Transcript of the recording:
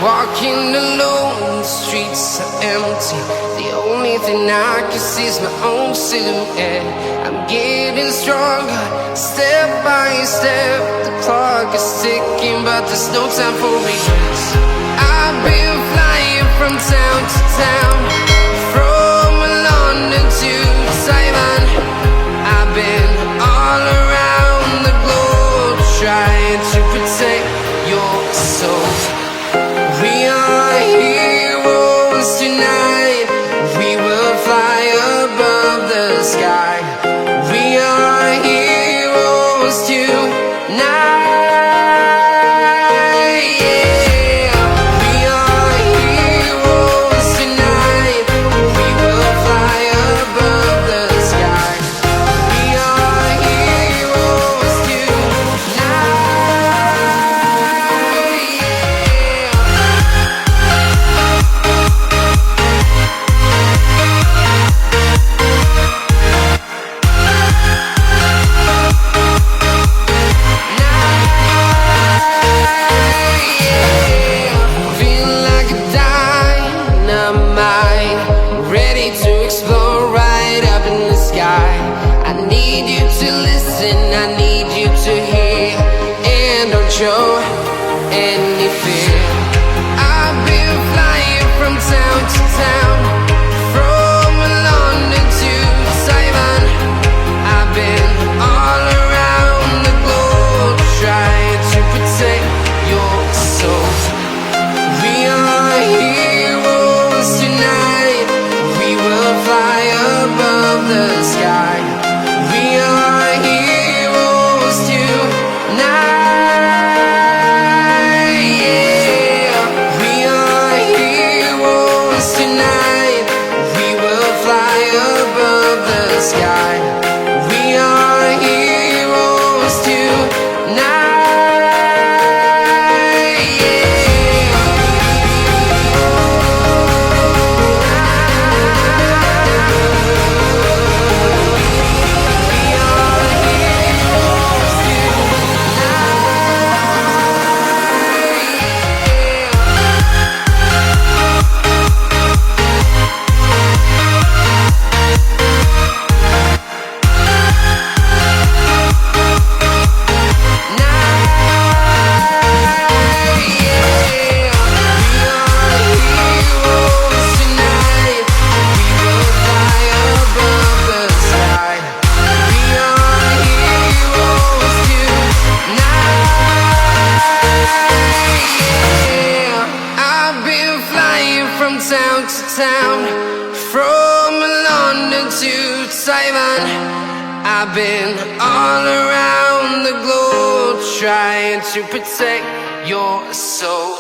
Walking alone, the streets are empty. The only thing I can see is my own silhouette. I'm getting stronger, step by step. The clock is ticking, but there's no time for regrets. I've been flying from town to town, from London to Taiwan. I've been all around the globe, trying to protect your soul. We are heroes tonight. We will fly above the sky. We are heroes tonight. Yeah. We are heroes tonight. We will fly above the sky. We are heroes tonight. Feeling like a dynamite, ready to explode right up in the sky. I need you to listen, I need you to hear, and don't show any fear. I've been flying from town to town, from London to Taiwan. I've been all around the globe, trying to protect your soul. We are heroes tonight. We will fly above the sky. We are heroes tonight. Yeah. We are heroes tonight. We will fly above the sky. We are heroes tonight. Town to town, from London to Taiwan. I've been all around the globe, trying to protect your soul.